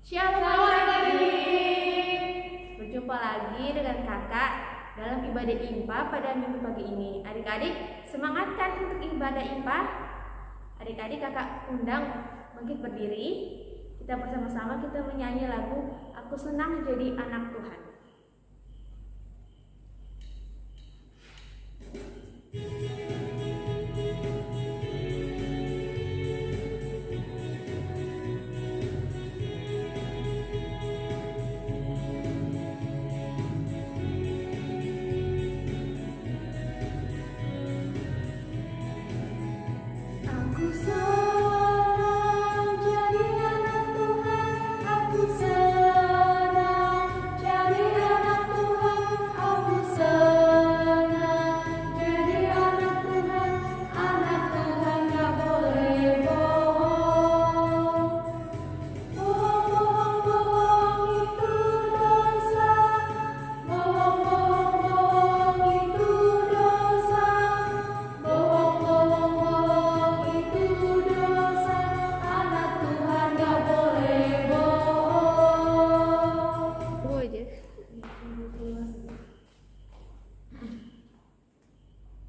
Shalom adik-adik. Berjumpa lagi dengan kakak dalam ibadah IMPA pada minggu pagi ini. Adik-adik semangat kan untuk ibadah IMPA? Adik-adik kakak undang bangkit berdiri. Kita bersama-sama kita menyanyi lagu Aku Senang Jadi Anak Tuhan. Aku senang jadi anak Tuhan, aku senang jadi anak Tuhan, aku senang jadi anak Tuhan gak boleh bohong. Bohong itu dosa, bohong itu dosa, bohong itu dosa, anak Tuhan gak boleh bohong. Itu aja.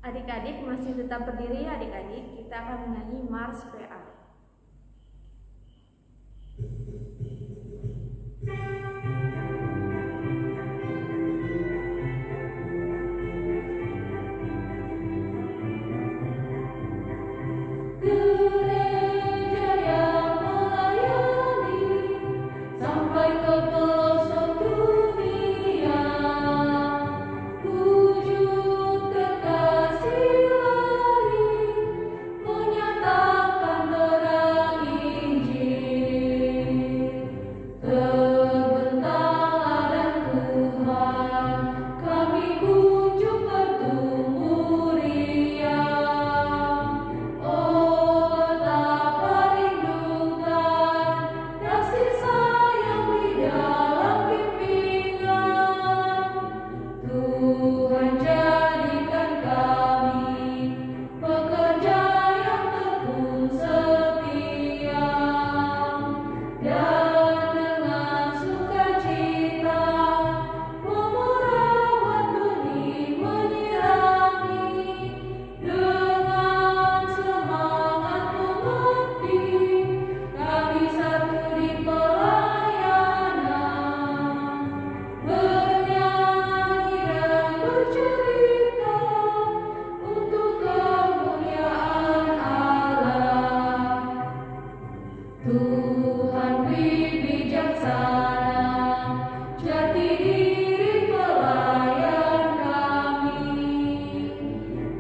Adik-adik masih tetap berdiri ya adik-adik. Kita akan menyanyi Mars PA. Gereja yang melayani sampai ke pelosok dunia, wujud kekasih ilahi menyatakan terang Injil. Terbentanglah dan Tuhan kami kunjung bertumbuh riang. Oh betapa rindukan kasih sayang di dalam bimbingan. Tuhan jadikan kami pekerja yang tekun setia, dan dengan sukacita memerawat benih menyirami, dengan semangat mengabdi kami satu di pelayanan, bernyanyi dan bercerita untuk kemuliaan Allah. Tuhan bijaksana, jati diri pelayan kami,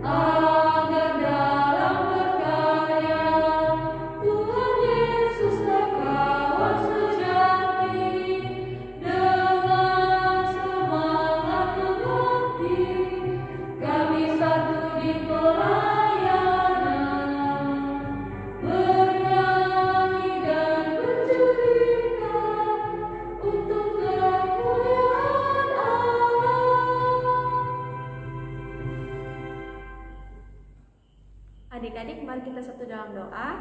agar dalam berkarya Tuhan Yesus kawan sejati, dengan semangat mengabdi kami satu di pelayanan, bernyanyi dan bercerita untuk kemuliaan Allah. Adik-adik mari kita satu dalam doa.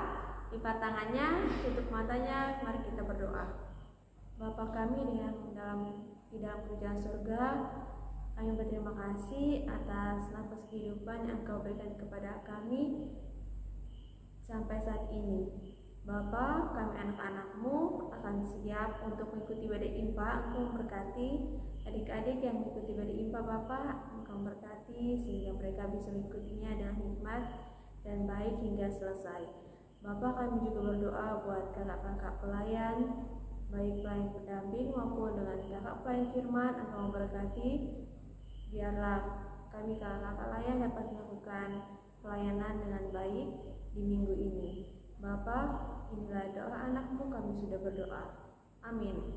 Lipat tangannya, tutup matanya, mari kita berdoa. Bapa kami yang di dalam kerajaan surga, kami berterima kasih atas nafas kehidupan yang Engkau berikan kepada kami sampai saat ini. Bapa, kami anak-anak-Mu akan siap untuk mengikuti ibadah IMPA. Engkau memberkati adik-adik yang mengikuti ibadah IMPA, Bapa. Engkau memberkati sehingga mereka bisa mengikutinya dengan hikmat dan baik hingga selesai. Bapak, kami juga berdoa buat kakak-kakak pelayan, baik pelayan pendamping maupun dengan kakak pelayan firman. Engkau memberkati, biarlah kami kakak-kakak pelayan dapat melakukan pelayanan dengan baik di minggu ini. Bapak, inilah doa anak-Mu, kami sudah berdoa. Amin.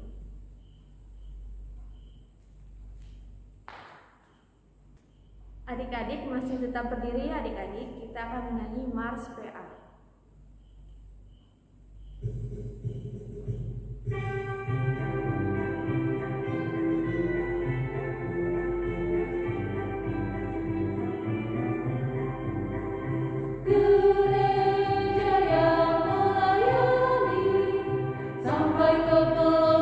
Adik-adik masih tetap berdiri ya adik-adik. Kita akan menyanyi Mars PA. Gereja yang melayani sampai ke pelosok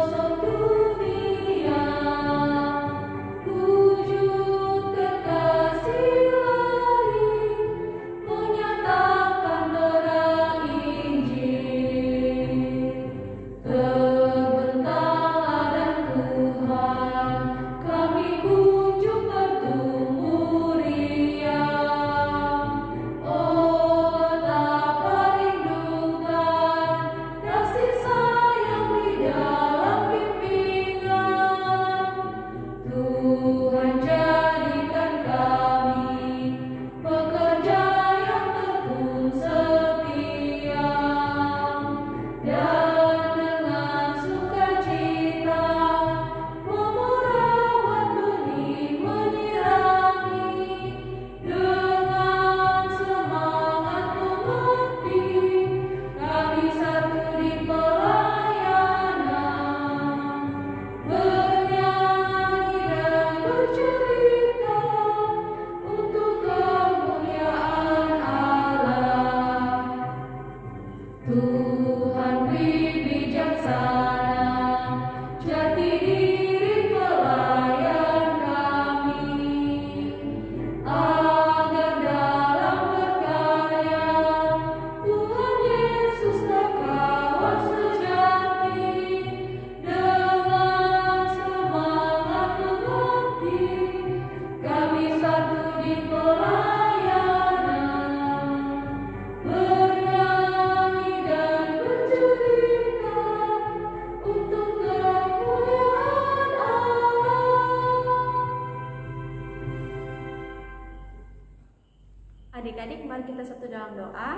dalam doa.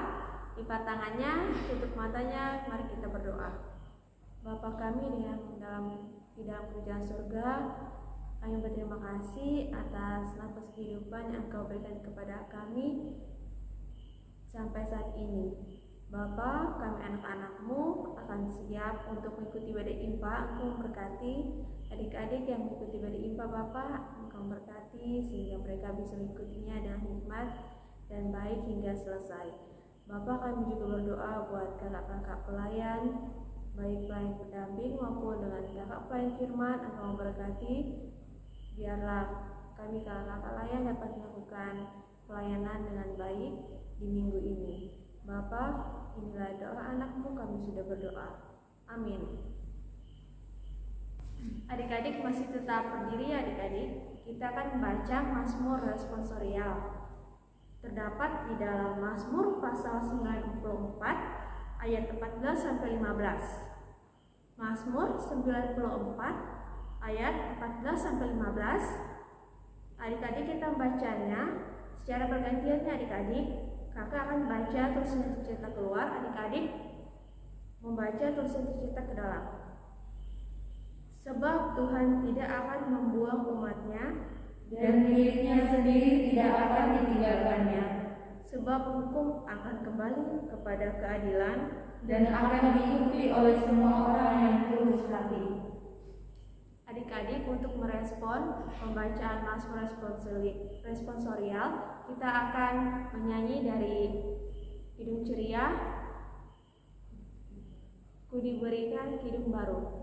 Lipat tangannya, tutup matanya, mari kita berdoa. Bapa kami yang di dalam kerajaan surga, kami berterima kasih atas nafas kehidupan yang Engkau berikan kepada kami sampai saat ini. Bapa, kami anak-anak-Mu akan siap untuk mengikuti ibadah IMPA. Engkau memberkati adik-adik yang mengikuti ibadah IMPA, Bapa. Engkau memberkati sehingga mereka bisa mengikutinya dengan hikmat dan baik hingga selesai. Bapak, kami juga berdoa buat kakak-kakak pelayan, baik pelayan pendamping maupun dengan kakak pelayan firman. Engkau memberkati, biarlah kami kakak-kakak layan dapat melakukan pelayanan dengan baik di minggu ini. Bapak, inilah doa anak-Mu, kami sudah berdoa. Amin. Adik-adik masih tetap berdiri ya adik-adik. Kita akan membaca Mazmur responsorial. Terdapat di dalam Mazmur pasal 94 ayat 14 sampai 15. Mazmur 94 ayat 14 sampai 15. Adik-adik kita membacanya secara bergantian ya adik-adik. Kakak akan baca tulisan yang tercetak keluar, adik-adik membaca tulisan tercetak ke dalam. Sebab Tuhan tidak akan membuang umat-Nya, dan miliknya sendiri tidak akan ditinggalkannya, sebab hukum akan kembali kepada keadilan dan akan diikuti oleh semua orang yang tulus hati. Adik-adik, untuk merespon pembacaan Mazmur responsorial, kita akan menyanyi dari Kidung Ceria, Ku diberikan Kidung Baru.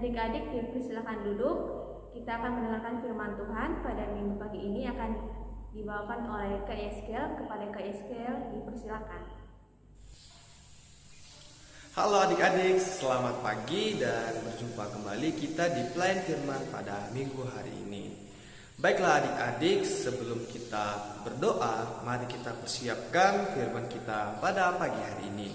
Adik-adik dipersilakan duduk. Kita akan mendengarkan firman Tuhan pada minggu pagi ini akan dibawakan oleh Kak Eskel. Kepada Kak Eskel dipersilakan. Halo adik-adik, selamat pagi dan berjumpa kembali kita di pelayan firman pada minggu hari ini. Baiklah adik-adik, sebelum kita berdoa, mari kita persiapkan firman kita pada pagi hari ini.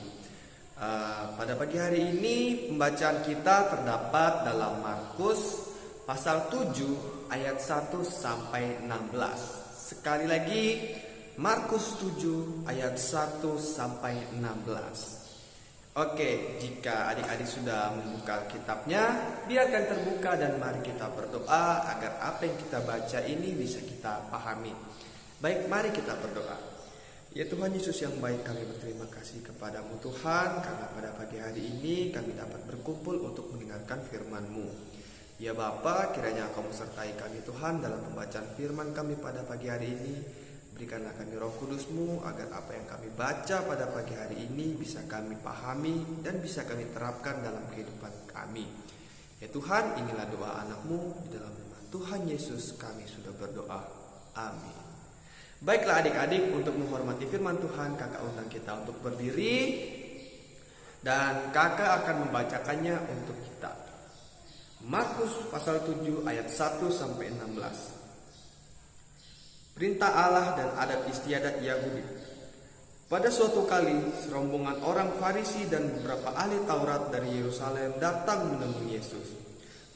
Pada pagi hari ini pembacaan kita terdapat dalam Markus pasal 7 ayat 1 sampai 16. Sekali lagi Markus 7 ayat 1 sampai 16. Oke, jika adik-adik sudah membuka kitabnya, biarkan terbuka dan mari kita berdoa agar apa yang kita baca ini bisa kita pahami. Baik, mari kita berdoa. Ya Tuhan Yesus yang baik, kami berterima kasih kepadamu Tuhan, karena pada pagi hari ini kami dapat berkumpul untuk mendengarkan firman-Mu. Ya Bapa, kiranya Engkau menyertai kami Tuhan dalam pembacaan firman kami pada pagi hari ini. Berikanlah kami Roh Kudus-Mu agar apa yang kami baca pada pagi hari ini bisa kami pahami dan bisa kami terapkan dalam kehidupan kami. Ya Tuhan, inilah doa anak-Mu, di dalam nama Tuhan Yesus kami sudah berdoa. Amin. Baiklah adik-adik, untuk menghormati firman Tuhan, kakak undang kita untuk berdiri dan kakak akan membacakannya untuk kita. Markus pasal 7 ayat 1 sampai 16. Perintah Allah dan adat istiadat Yahudi. Pada suatu kali, serombongan orang Farisi dan beberapa ahli Taurat dari Yerusalem datang menemui Yesus.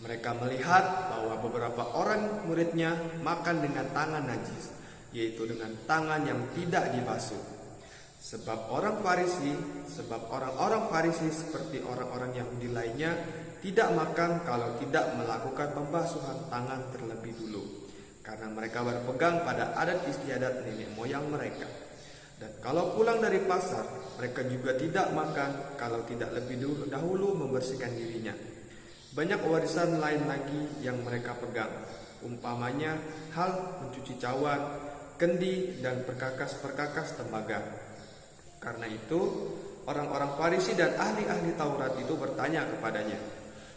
Mereka melihat bahwa beberapa orang muridnya makan dengan tangan najis, yaitu dengan tangan yang tidak dibasuh. Sebab orang-orang Farisi seperti orang-orang Yahudi lainnya tidak makan kalau tidak melakukan pembasuhan tangan terlebih dulu, karena mereka berpegang pada adat istiadat nenek moyang mereka. Dan kalau pulang dari pasar, mereka juga tidak makan kalau tidak lebih dahulu membersihkan dirinya. Banyak warisan lain lagi yang mereka pegang, umpamanya hal mencuci cawan, kendi, dan perkakas-perkakas tembaga. Karena itu, orang-orang Farisi dan ahli-ahli Taurat itu bertanya kepadanya,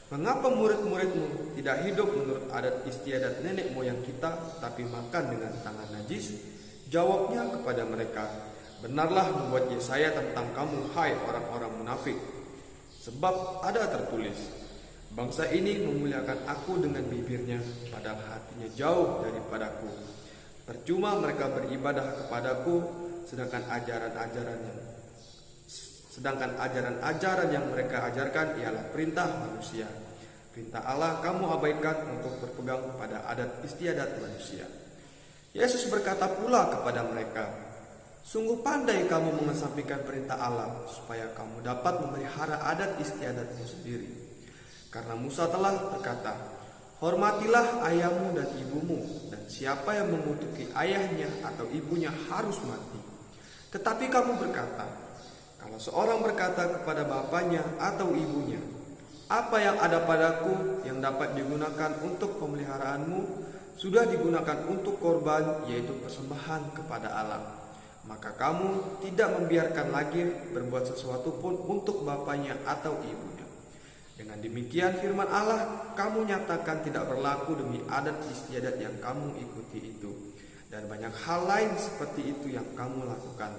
"Mengapa murid-muridmu tidak hidup menurut adat istiadat nenek moyang kita, tapi makan dengan tangan najis?" Jawabnya kepada mereka, "Benarlah membuat Yesaya tentang kamu, hai orang-orang munafik. Sebab ada tertulis, bangsa ini memuliakan aku dengan bibirnya, padahal hatinya jauh daripadaku. Percuma mereka beribadah kepadaku, sedangkan ajaran-ajaran yang mereka ajarkan ialah perintah manusia. Perintah Allah kamu abaikan untuk berpegang pada adat istiadat manusia." Yesus berkata pula kepada mereka, "Sungguh pandai kamu mengesampingkan perintah Allah, supaya kamu dapat memelihara adat istiadatmu sendiri. Karena Musa telah berkata, hormatilah ayahmu dan ibumu, dan siapa yang mengutuki ayahnya atau ibunya harus mati. Tetapi kamu berkata, kalau seorang berkata kepada bapaknya atau ibunya, apa yang ada padaku yang dapat digunakan untuk pemeliharaanmu, sudah digunakan untuk korban, yaitu persembahan kepada Allah. Maka kamu tidak membiarkan lagi berbuat sesuatu pun untuk bapaknya atau ibunya. Dengan demikian firman Allah, kamu nyatakan tidak berlaku demi adat istiadat yang kamu ikuti itu. Dan banyak hal lain seperti itu yang kamu lakukan."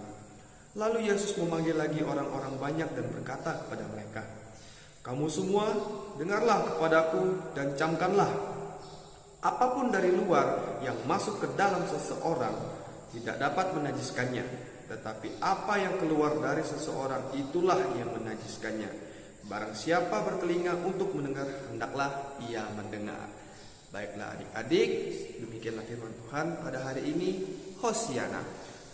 Lalu Yesus memanggil lagi orang-orang banyak dan berkata kepada mereka, "Kamu semua dengarlah kepadaku dan camkanlah. Apapun dari luar yang masuk ke dalam seseorang tidak dapat menajiskannya, tetapi apa yang keluar dari seseorang itulah yang menajiskannya. Barang siapa bertelinga untuk mendengar, hendaklah ia mendengar." Baiklah adik-adik, demikianlah firman Tuhan pada hari ini. Hosiana,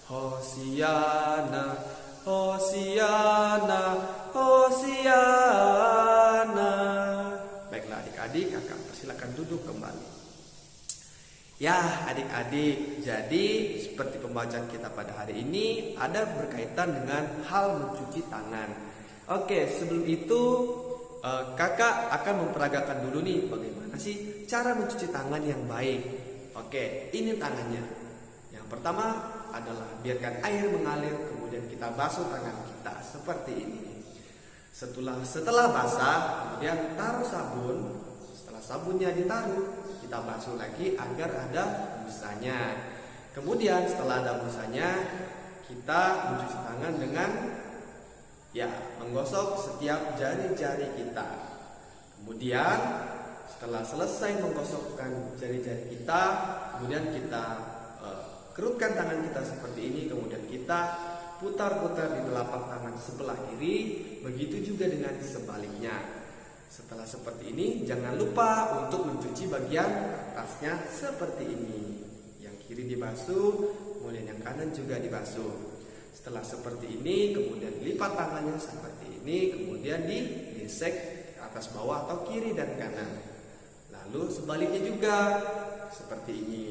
Hosiana, Hosiana, Hosiana. Baiklah adik-adik, kakak persilakan duduk kembali. Ya adik-adik, jadi seperti pembacaan kita pada hari ini ada berkaitan dengan hal mencuci tangan. Oke, sebelum itu kakak akan memperagakan dulu nih bagaimana sih cara mencuci tangan yang baik. Oke, ini tangannya. Yang pertama adalah biarkan air mengalir, kemudian kita basuh tangan kita seperti ini. Setelah basah, kemudian taruh sabun. Setelah sabunnya ditaruh, kita basuh lagi agar ada busanya. Kemudian setelah ada busanya, kita mencuci tangan dengan menggosok setiap jari-jari kita. Kemudian setelah selesai menggosokkan jari-jari kita, kemudian kita kerutkan tangan kita seperti ini. Kemudian kita putar-putar di telapak tangan sebelah kiri. Begitu juga dengan sebaliknya. Setelah seperti ini, jangan lupa untuk mencuci bagian atasnya seperti ini. Yang kiri dibasuh, kemudian yang kanan juga dibasuh. Setelah seperti ini, kemudian lipat tangannya seperti ini, kemudian digesek atas bawah atau kiri dan kanan. Lalu sebaliknya juga seperti ini.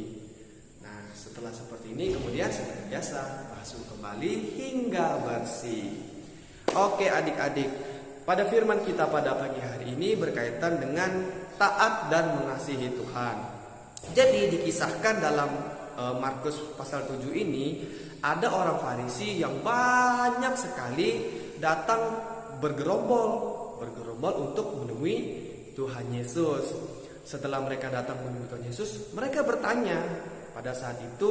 Nah, setelah seperti ini, kemudian seperti biasa basuh kembali hingga bersih. Oke adik-adik, pada firman kita pada pagi hari ini berkaitan dengan taat dan mengasihi Tuhan. Jadi dikisahkan dalam Markus pasal 7 ini, ada orang Farisi yang banyak sekali datang bergerombol untuk menemui Tuhan Yesus. Setelah mereka datang menemui Tuhan Yesus, mereka bertanya. Pada saat itu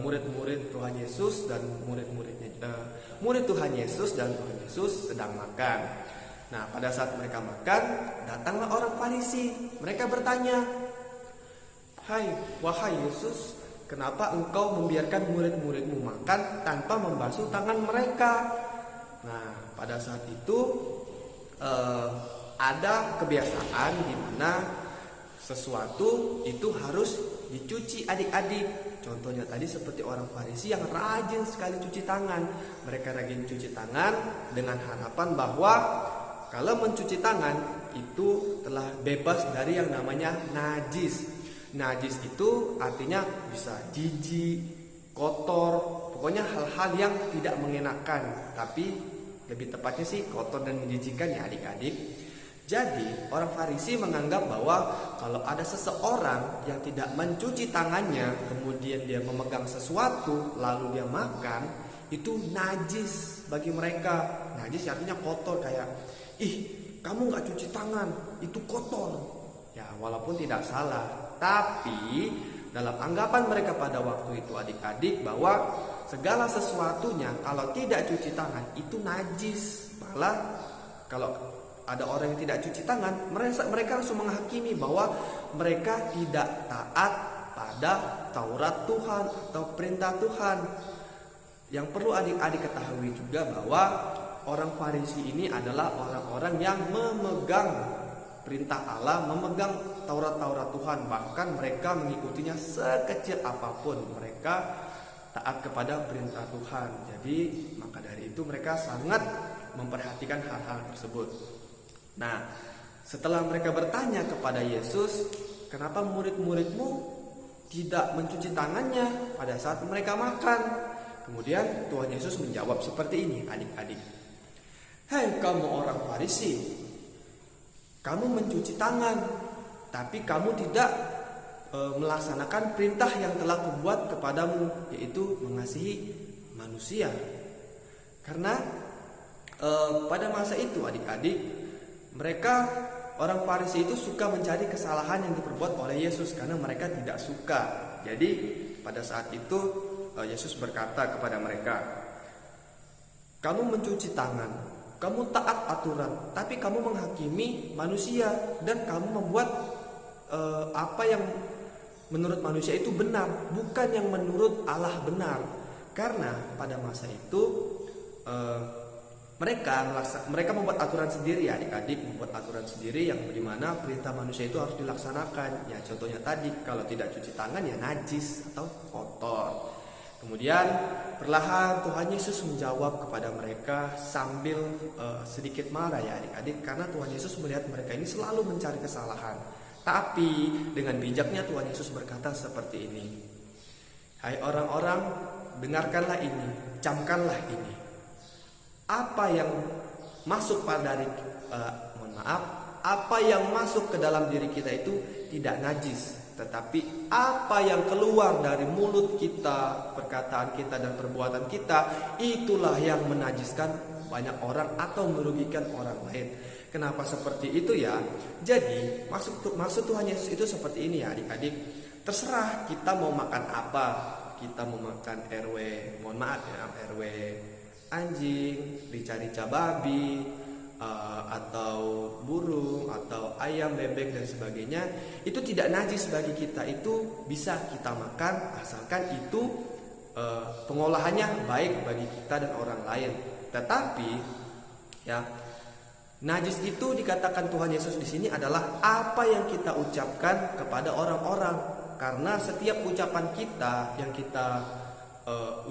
murid Tuhan Yesus dan murid Tuhan Yesus dan Tuhan Yesus sedang makan. Nah, pada saat mereka makan, datanglah orang Farisi. Mereka bertanya, wahai Yesus, kenapa engkau membiarkan murid-muridmu makan tanpa membasuh tangan mereka? Nah, pada saat itu ada kebiasaan di mana sesuatu itu harus dicuci adik-adik. Contohnya tadi seperti orang Farisi yang rajin sekali cuci tangan. Mereka rajin cuci tangan dengan harapan bahwa kalau mencuci tangan itu telah bebas dari yang namanya najis. Najis itu artinya bisa jijik, kotor, pokoknya hal-hal yang tidak mengenakan. Tapi lebih tepatnya sih kotor dan menjijikkan ya adik-adik. Jadi orang Farisi menganggap bahwa kalau ada seseorang yang tidak mencuci tangannya, kemudian dia memegang sesuatu lalu dia makan, itu najis bagi mereka. Najis artinya kotor, kayak kamu gak cuci tangan, itu kotor. Ya walaupun tidak salah, tapi dalam anggapan mereka pada waktu itu adik-adik, bahwa segala sesuatunya kalau tidak cuci tangan itu najis. Malah kalau ada orang yang tidak cuci tangan, mereka langsung menghakimi bahwa mereka tidak taat pada Taurat Tuhan atau perintah Tuhan. Yang perlu adik-adik ketahui juga bahwa orang Farisi ini adalah orang-orang yang memegang perintah Allah, memegang Taurat Tuhan. Bahkan mereka mengikutinya sekecil apapun, mereka taat kepada perintah Tuhan. Jadi maka dari itu mereka sangat memperhatikan hal-hal tersebut. Nah, setelah mereka bertanya kepada Yesus, kenapa murid-muridmu tidak mencuci tangannya pada saat mereka makan? Kemudian Tuhan Yesus menjawab seperti ini, adik-adik. Hai kamu orang Farisi, kamu mencuci tangan, tapi kamu tidak melaksanakan perintah yang telah kubuat kepadamu, yaitu mengasihi manusia. Karena pada masa itu adik-adik, mereka orang Farisi itu suka mencari kesalahan yang diperbuat oleh Yesus karena mereka tidak suka. Jadi pada saat itu Yesus berkata kepada mereka, kamu mencuci tangan, kamu taat aturan, tapi kamu menghakimi manusia dan kamu membuat apa yang menurut manusia itu benar, bukan yang menurut Allah benar. Karena pada masa itu mereka membuat aturan sendiri, adik-adik, membuat aturan sendiri yang dimana perintah manusia itu harus dilaksanakan. Ya contohnya tadi, kalau tidak cuci tangan ya najis atau kotor. Kemudian perlahan Tuhan Yesus menjawab kepada mereka sambil sedikit marah ya adik-adik, karena Tuhan Yesus melihat mereka ini selalu mencari kesalahan. Tapi dengan bijaknya Tuhan Yesus berkata seperti ini, hai orang-orang, dengarkanlah ini, camkanlah ini. Apa yang masuk apa yang masuk ke dalam diri kita itu tidak najis, tetapi apa yang keluar dari mulut kita, perkataan kita dan perbuatan kita, itulah yang menajiskan banyak orang atau merugikan orang lain. Kenapa seperti itu ya? Jadi maksud Tuhan Yesus itu seperti ini ya adik-adik. Terserah kita mau makan apa. Kita mau makan RW anjing, rica-rica babi, atau burung, atau ayam, bebek dan sebagainya, itu tidak najis bagi kita, itu bisa kita makan asalkan itu pengolahannya baik bagi kita dan orang lain. Tetapi ya, najis itu dikatakan Tuhan Yesus di sini adalah apa yang kita ucapkan kepada orang-orang, karena setiap ucapan kita yang kita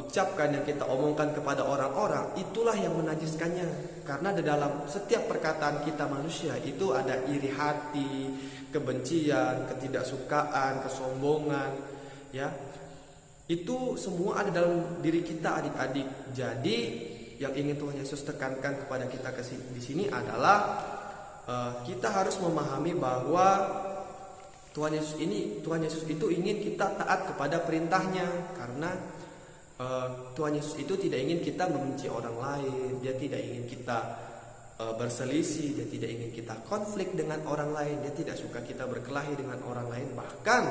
ucapkan, yang kita omongkan kepada orang-orang, itulah yang menajiskannya. Karena di dalam setiap perkataan kita manusia itu ada iri hati, kebencian, ketidaksukaan, kesombongan, ya. Itu semua ada dalam diri kita adik-adik. Jadi yang ingin Tuhan Yesus tekankan kepada kita di sini adalah kita harus memahami bahwa Tuhan Yesus itu ingin kita taat kepada perintahnya, karena Tuhan Yesus itu tidak ingin kita membenci orang lain. Dia tidak ingin kita berselisih. Dia tidak ingin kita konflik dengan orang lain. Dia tidak suka kita berkelahi dengan orang lain. Bahkan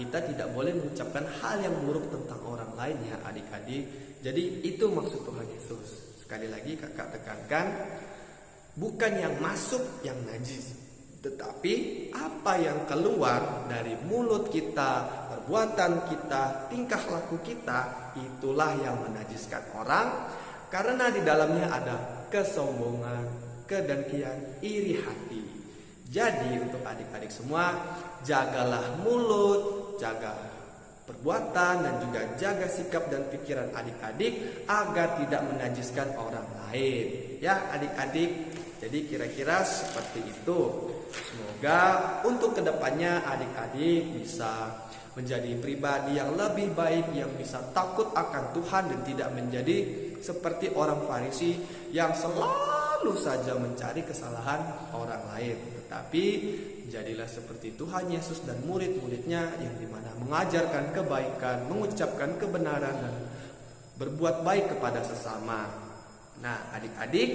kita tidak boleh mengucapkan hal yang buruk tentang orang lain ya adik-adik. Jadi itu maksud Tuhan Yesus. Sekali lagi kakak tekankan, bukan yang masuk yang najis, tetapi apa yang keluar dari mulut kita, perbuatan kita, tingkah laku kita, itulah yang menajiskan orang. Karena di dalamnya ada kesombongan, kedengkian, iri hati. Jadi untuk adik-adik semua, jagalah mulut, jaga perbuatan, dan juga jaga sikap dan pikiran adik-adik agar tidak menajiskan orang lain. Ya adik-adik, jadi kira-kira seperti itu. Semoga untuk kedepannya adik-adik bisa menjadi pribadi yang lebih baik, yang bisa takut akan Tuhan dan tidak menjadi seperti orang Farisi yang selalu selalu saja mencari kesalahan orang lain. Tetapi jadilah seperti Tuhan Yesus dan murid-muridnya yang dimana mengajarkan kebaikan, mengucapkan kebenaran, dan berbuat baik kepada sesama. Nah, adik-adik,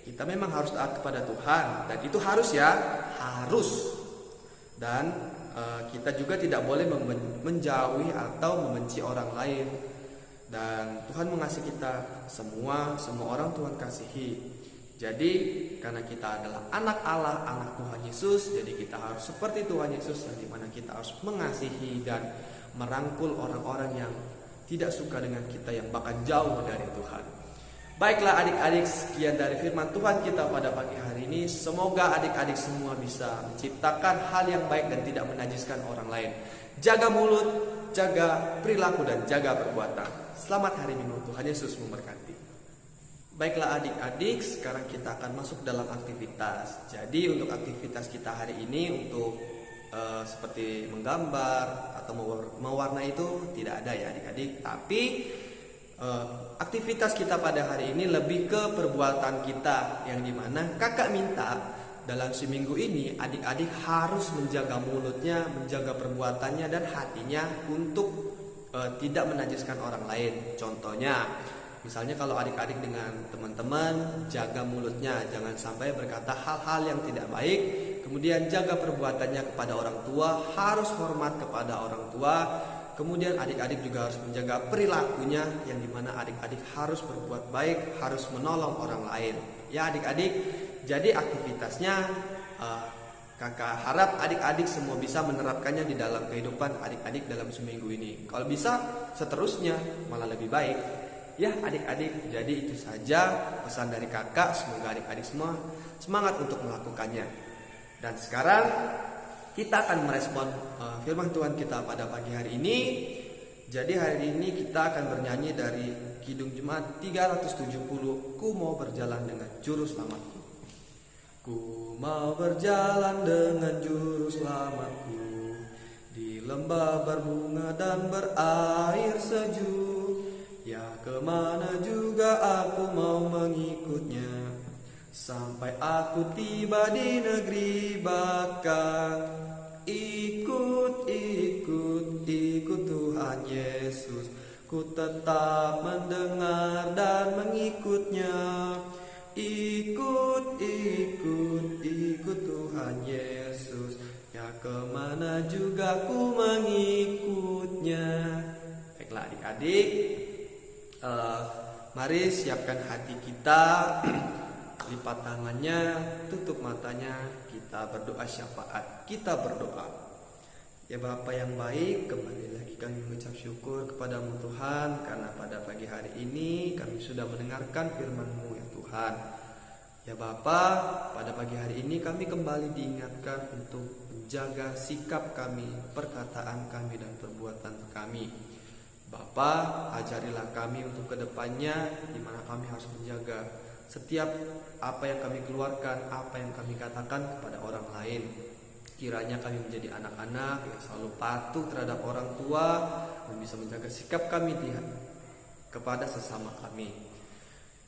kita memang harus taat kepada Tuhan, dan itu harus ya, harus. Dan kita juga tidak boleh menjauhi atau membenci orang lain. Dan Tuhan mengasihi kita semua orang Tuhan kasihi. Jadi karena kita adalah anak Allah, anak Tuhan Yesus, jadi kita harus seperti Tuhan Yesus, yang dimana kita harus mengasihi dan merangkul orang-orang yang tidak suka dengan kita, yang bahkan jauh dari Tuhan. Baiklah adik-adik, sekian dari firman Tuhan kita pada pagi hari ini. Semoga adik-adik semua bisa menciptakan hal yang baik dan tidak menajiskan orang lain. Jaga mulut, jaga perilaku, dan jaga perbuatan. Selamat hari Minggu, Tuhan Yesus memberkati. Baiklah adik-adik, sekarang kita akan masuk dalam aktivitas. Jadi untuk aktivitas kita hari ini, untuk seperti menggambar atau mewarnai itu tidak ada ya adik-adik. Tapi aktivitas kita pada hari ini lebih ke perbuatan kita, yang dimana kakak minta dalam seminggu ini adik-adik harus menjaga mulutnya, menjaga perbuatannya dan hatinya untuk tidak menajiskan orang lain. Contohnya, misalnya kalau adik-adik dengan teman-teman, jaga mulutnya, jangan sampai berkata hal-hal yang tidak baik. Kemudian jaga perbuatannya kepada orang tua, harus hormat kepada orang tua. Kemudian adik-adik juga harus menjaga perilakunya, yang dimana adik-adik harus berbuat baik, harus menolong orang lain. Ya adik-adik, jadi aktivitasnya kakak harap adik-adik semua bisa menerapkannya di dalam kehidupan adik-adik dalam seminggu ini. Kalau bisa seterusnya malah lebih baik. Ya adik-adik, jadi itu saja pesan dari kakak. Semoga adik-adik semua semangat untuk melakukannya. Dan sekarang kita akan merespon firman Tuhan kita pada pagi hari ini. Jadi hari ini kita akan bernyanyi dari Kidung Jemaat 370, Ku mau berjalan dengan juru selamatku. Ku mau berjalan dengan juru selamatku di lembah berbunga dan berair sejuk. Ya kemana juga aku mau mengikutnya, sampai aku tiba di negeri bakal. Ikut Tuhan Yesus, ku tetap mendengar dan mengikutnya. Ikut Tuhan Yesus, ya kemana juga ku mengikutnya. Baiklah adik-adik, mari siapkan hati kita, lipat tangannya, tutup matanya, kita berdoa syafaat. Kita berdoa. Ya Bapa yang baik, kembali lagi kami mengucap syukur kepadamu Tuhan, karena pada pagi hari ini kami sudah mendengarkan firman-Mu ya Tuhan. Ya Bapa, pada pagi hari ini kami kembali diingatkan untuk menjaga sikap kami, perkataan kami, dan perbuatan kami. Bapa, ajarilah kami untuk kedepannya, di mana kami harus menjaga setiap apa yang kami keluarkan, apa yang kami katakan kepada orang lain. Kiranya kami menjadi anak-anak yang selalu patuh terhadap orang tua dan bisa menjaga sikap kami kepada sesama kami.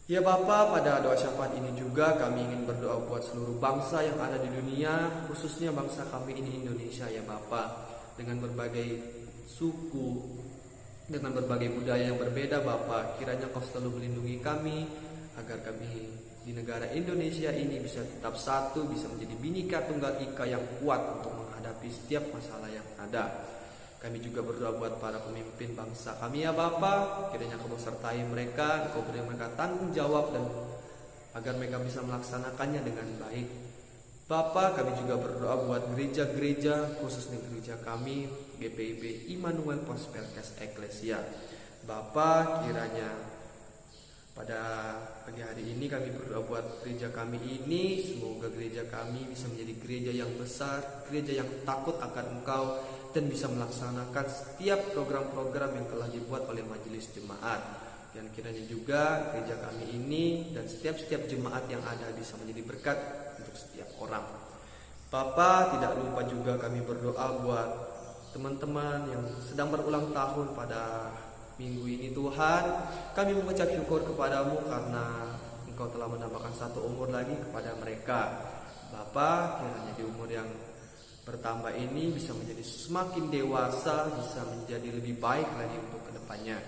Ya Bapa, pada doa syafaat ini juga kami ingin berdoa buat seluruh bangsa yang ada di dunia, khususnya bangsa kami ini Indonesia ya Bapa, dengan berbagai suku, dengan berbagai budaya yang berbeda Bapa. Kiranya Kau selalu melindungi kami agar kami di negara Indonesia ini bisa tetap satu, bisa menjadi Bhinneka Tunggal Ika yang kuat untuk menghadapi setiap masalah yang ada. Kami juga berdoa buat para pemimpin bangsa kami ya Bapa, kiranya Kau sertai mereka, Kau beri mereka tanggung jawab dan agar mereka bisa melaksanakannya dengan baik. Bapa, kami juga berdoa buat gereja-gereja, khususnya gereja kami GPIB Immanuel Prosperkas Eklesia. Bapa, kiranya pada pagi hari ini kami berdoa buat gereja kami ini, semoga gereja kami bisa menjadi gereja yang besar, gereja yang takut akan Engkau, dan bisa melaksanakan setiap program-program yang telah dibuat oleh majelis jemaat. Dan kiranya juga gereja kami ini dan setiap jemaat yang ada bisa menjadi berkat untuk setiap orang. Bapa, tidak lupa juga kami berdoa buat teman-teman yang sedang berulang tahun pada minggu ini Tuhan. Kami mengucap syukur kepadamu karena Engkau telah menambahkan 1 umur lagi kepada mereka. Bapa, kiranya di umur yang bertambah ini bisa menjadi semakin dewasa, bisa menjadi lebih baik lagi untuk kedepannya.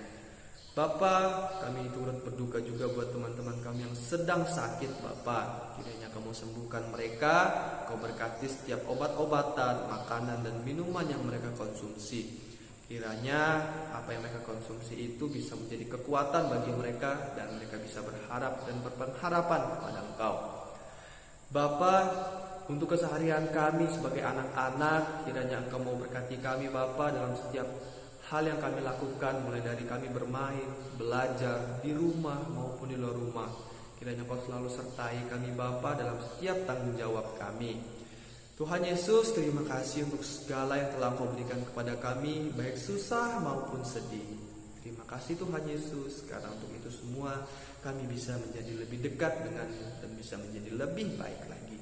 Bapa, kami turut berduka juga buat teman-teman kami yang sedang sakit. Bapa, kiranya Kamu sembuhkan mereka, Kau berkati setiap obat-obatan, makanan dan minuman yang mereka konsumsi. Kiranya apa yang mereka konsumsi itu bisa menjadi kekuatan bagi mereka, dan mereka bisa berharap dan berpengharapan kepada Engkau. Bapa, untuk keseharian kami sebagai anak-anak, kiranya Engkau mau berkati kami Bapa dalam setiap hal yang kami lakukan, mulai dari kami bermain, belajar di rumah maupun di luar rumah. Kiranya Kau selalu sertai kami Bapa dalam setiap tanggung jawab kami. Tuhan Yesus, terima kasih untuk segala yang telah Kau berikan kepada kami, baik susah maupun sedih. Terima kasih Tuhan Yesus, karena untuk itu semua kami bisa menjadi lebih dekat dengan-Mu dan bisa menjadi lebih baik lagi.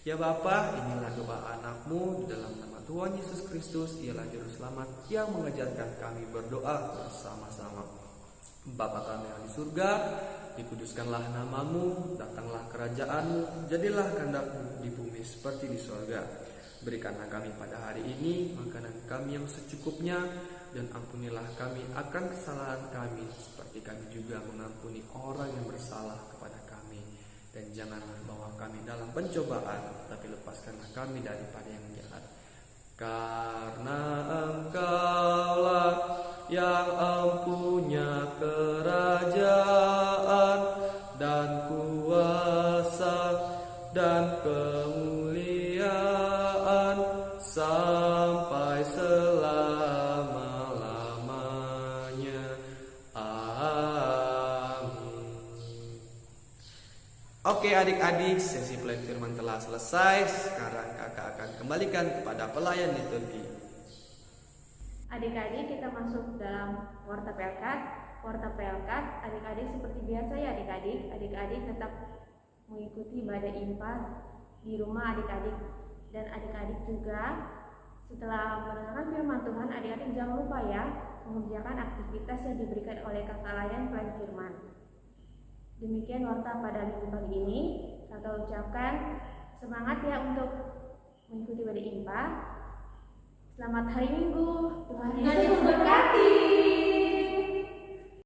Ya Bapa, inilah doa anak-Mu di dalam nama Tuhan Yesus Kristus. Ialah Juru Selamat yang mengajarkan kami berdoa bersama-sama. Bapa kami yang di surga, dikuduskanlah nama-Mu, datanglah kerajaan-Mu, jadilah kehendak-Mu di bumi seperti di surga. Berikanlah kami pada hari ini makanan kami yang secukupnya, dan ampunilah kami akan kesalahan kami, seperti kami juga mengampuni orang yang bersalah kepada kami. Dan janganlah bawa kami dalam pencobaan, tetapi lepaskanlah kami daripada yang jahat. Karena Engkaulah yang empunya kerajaan dan kuasa dan kemuliaan sampai selama-lamanya. Amin. Oke adik-adik, sesi pelayan firman telah selesai. Sekarang kakak akan kembalikan kepada pelayan liturgi. Adik-adik, kita masuk dalam Warta Pelkat. Warta Pelkat, adik-adik seperti biasa ya adik-adik. Adik-adik tetap mengikuti ibadah impa di rumah adik-adik. Dan adik-adik juga setelah mendengarkan firman Tuhan, adik-adik jangan lupa ya mengerjakan aktivitas yang diberikan oleh kakak layan pelayan firman. Demikian warta pada minggu pagi ini. Kakak ucapkan semangat ya untuk mengikuti ibadah impa. Selamat hari Minggu. Tuhan Yesus memberkati.